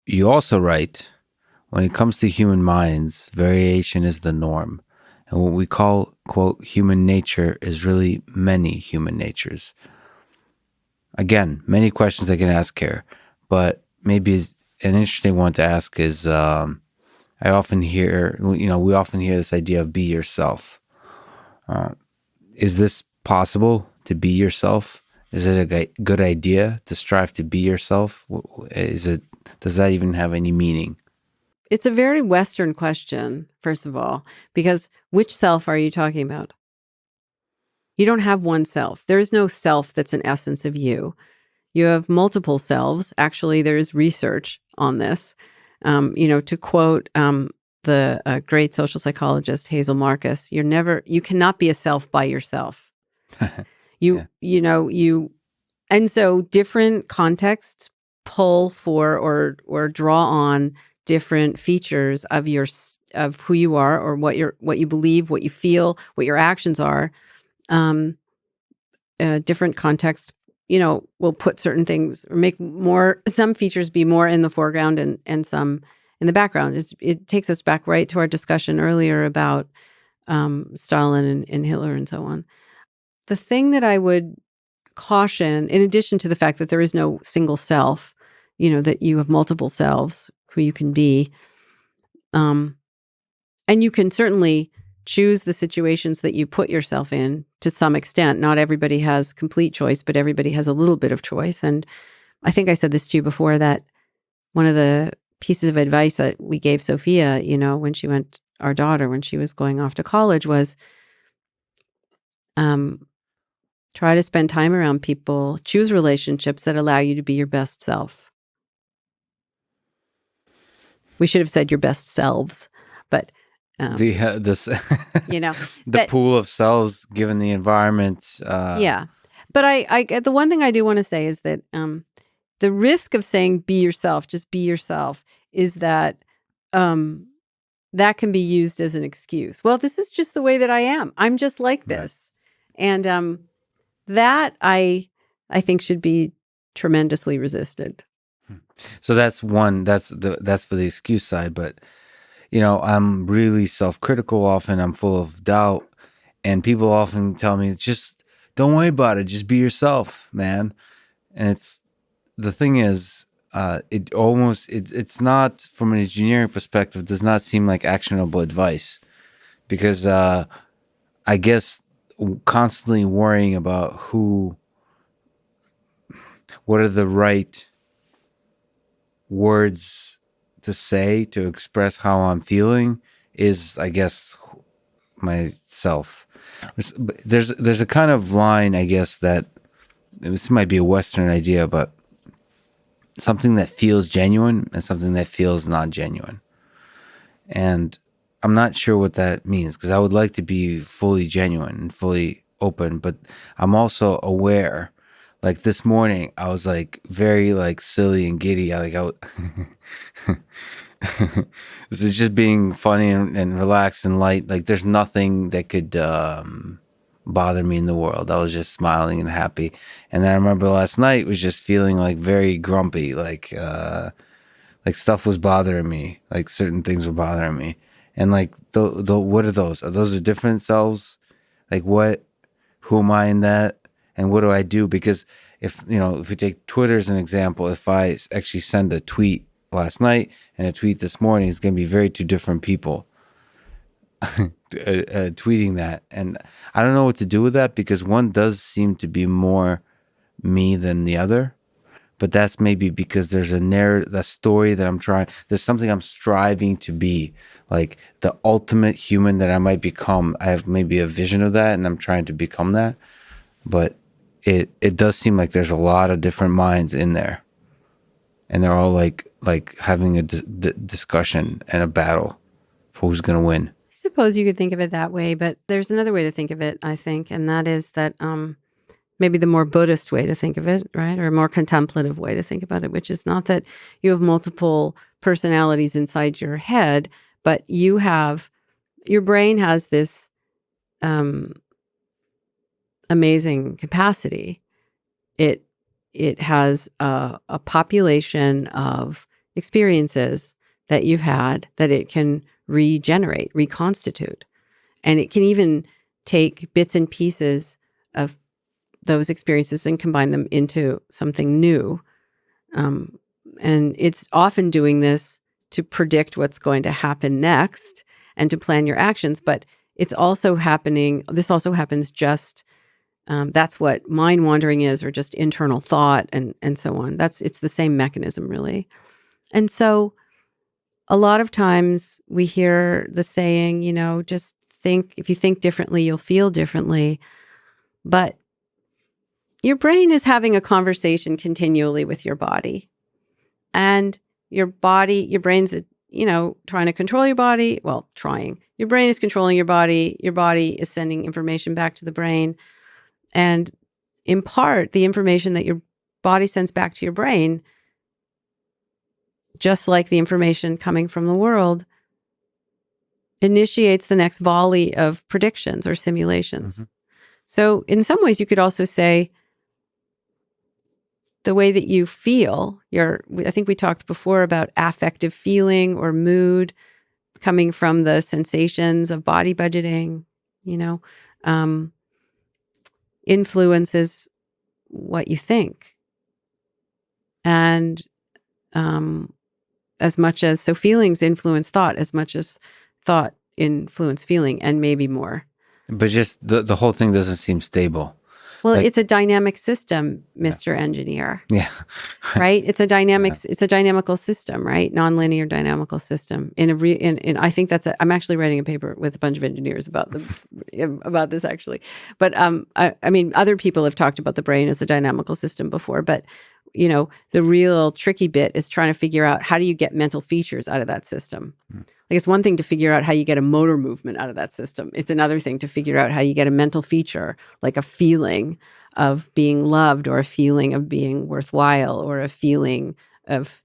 you also write, when it comes to human minds, variation is the norm. And what we call, quote, human nature is really many human natures. Again, many questions I can ask here, but maybe an interesting one to ask is I often hear, we often hear this idea of be yourself. Is this possible to be yourself? Is it a good idea to strive to be yourself? Does that even have any meaning? It's a very Western question, first of all, because which self are you talking about? You don't have one self. There is no self that's an essence of you. You have multiple selves. Actually, there is research on this. To quote the great social psychologist Hazel Marcus, you cannot be a self by yourself. Yeah. And so different contexts pull for or draw on different features of who you are, or what you believe, what you feel, what your actions are. Different contexts, will put certain things or make some features be more in the foreground and some in the background. It takes us back right to our discussion earlier about Stalin and Hitler and so on. The thing that I would caution, in addition to the fact that there is no single self, that you have multiple selves who you can be, and you can certainly choose the situations that you put yourself in to some extent. Not everybody has complete choice, but everybody has a little bit of choice. And I think I said this to you before, that one of the pieces of advice that we gave Sophia, our daughter, when she was going off to college, was try to spend time around people, choose relationships that allow you to be your best self. We should have said your best selves, but the pool of selves given the environment. Yeah, but I the one thing I do want to say is that the risk of saying be yourself, just be yourself, is that that can be used as an excuse. Well, this is just the way that I am. I'm just like this, right. And that I think should be tremendously resisted. So that's one. That's for the excuse side, but I'm really self-critical often. I'm full of doubt, and people often tell me, just don't worry about it. Just be yourself, man. And the thing is, it's not, from an engineering perspective, does not seem like actionable advice, because I guess constantly worrying about what are the right words to say to express how I'm feeling is, I guess, myself. There's a kind of line, I guess, that this might be a Western idea, but something that feels genuine and something that feels not genuine. And I'm not sure what that means, because I would like to be fully genuine and fully open, but I'm also aware. Like this morning, I was like very like silly and giddy. This is just being funny and relaxed and light. Like there's nothing that could bother me in the world. I was just smiling and happy. And then I remember last night was just feeling like very grumpy. Like stuff was bothering me. Like certain things were bothering me. And like what are those? Are those the different selves? Like who am I in that? And what do I do? Because if we take Twitter as an example, if I actually send a tweet last night and a tweet this morning, it's going to be very two different people tweeting that. And I don't know what to do with that, because one does seem to be more me than the other. But that's maybe because there's a narrative, the story that there's something I'm striving to be, like the ultimate human that I might become. I have maybe a vision of that, and I'm trying to become that. But it does seem like there's a lot of different minds in there, and they're all like having a discussion and a battle for who's going to win. I suppose you could think of it that way, but there's another way to think of it, I think, and that is that maybe the more Buddhist way to think of it, right? Or a more contemplative way to think about it, which is not that you have multiple personalities inside your head, but your brain has this amazing capacity. It has a population of experiences that you've had that it can regenerate, reconstitute. And it can even take bits and pieces of those experiences and combine them into something new. And it's often doing this to predict what's going to happen next and to plan your actions. But it's also happening, this also happens just, that's what mind wandering is, or just internal thought and so on. It's the same mechanism, really. And so a lot of times we hear the saying, just think, if you think differently, you'll feel differently. But your brain is having a conversation continually with your body. And your brain's, trying to control your body. Well, trying. Your brain is controlling your body. Your body is sending information back to the brain. And in part, the information that your body sends back to your brain, just like the information coming from the world, initiates the next volley of predictions or simulations. So in some ways, you could also say the way that you feel, I think we talked before about affective feeling or mood coming from the sensations of body budgeting, influences what you think. And so feelings influence thought as much as thought influence feeling, and maybe more. But just the whole thing doesn't seem stable. Well, it's a dynamic system, Mr. Engineer. Yeah. Right? It's a dynamical system, right? Nonlinear dynamical system. I think I'm actually writing a paper with a bunch of engineers about this actually. But I mean, other people have talked about the brain as a dynamical system before, but the real tricky bit is trying to figure out, how do you get mental features out of that system? Like, it's one thing to figure out how you get a motor movement out of that system. It's another thing to figure out how you get a mental feature, like a feeling of being loved, or a feeling of being worthwhile, or a feeling of,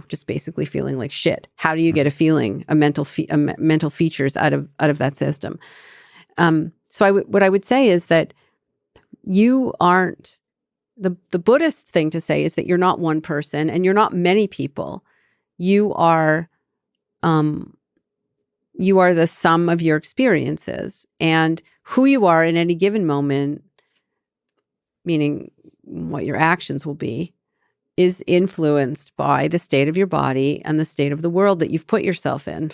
just basically feeling like shit. How do you get a feeling, a mental features out of that system? So what I would say is that you aren't, the Buddhist thing to say is that you're not one person and you're not many people. You are the sum of your experiences, and who you are in any given moment, meaning what your actions will be, is influenced by the state of your body and the state of the world that you've put yourself in.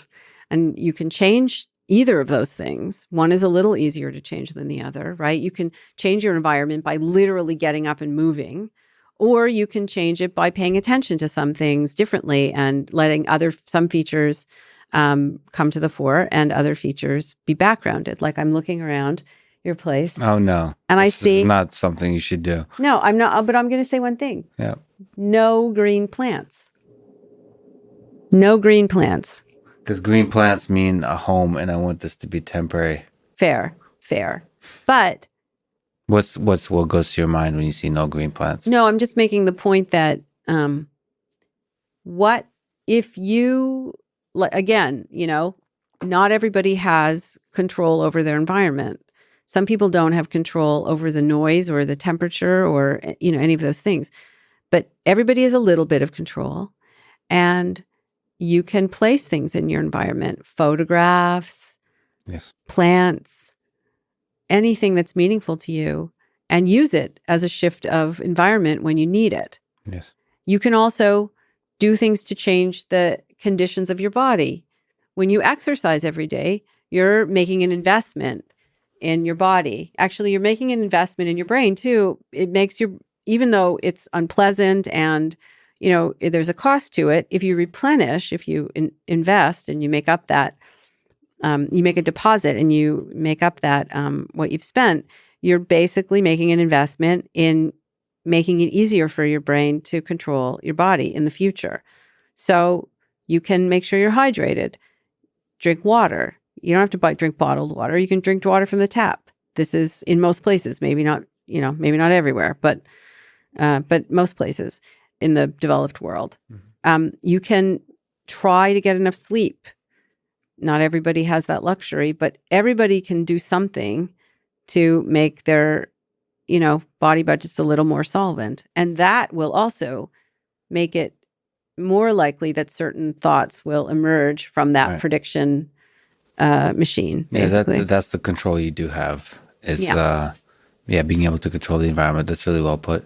And you can change either of those things. One is a little easier to change than the other, right? You can change your environment by literally getting up and moving, or you can change it by paying attention to some things differently and letting some features come to the fore and other features be backgrounded. Like, I'm looking around your place. Oh, no. And this I see. Is not something you should do. No, I'm not, but I'm going to say one thing. Yeah. No green plants. No green plants. Because green plants mean a home, and I want this to be temporary. Fair. But what goes to your mind when you see no green plants? No, I'm just making the point that what if you, again, not everybody has control over their environment. Some people don't have control over the noise or the temperature or, any of those things. But everybody has a little bit of control. And you can place things in your environment, photographs, yes, plants, anything that's meaningful to you, and use it as a shift of environment when you need it. Yes. You can also do things to change the conditions of your body. When you exercise every day, you're making an investment in your body. Actually, you're making an investment in your brain too. It makes even though it's unpleasant and there's a cost to it, if you replenish, if you invest and you make up that, you make a deposit and you make up that what you've spent, you're basically making an investment in making it easier for your brain to control your body in the future. So you can make sure you're hydrated. Drink water. You don't have to drink bottled water. You can drink water from the tap. This is in most places, maybe not everywhere, but most places in the developed world. Mm-hmm. You can try to get enough sleep. Not everybody has that luxury, but everybody can do something to make their, body budgets a little more solvent. And that will also make it more likely that certain thoughts will emerge from that Right. prediction machine, Yeah, basically. that's the control you do have. Is Yeah. yeah, being able to control the environment. That's really well put.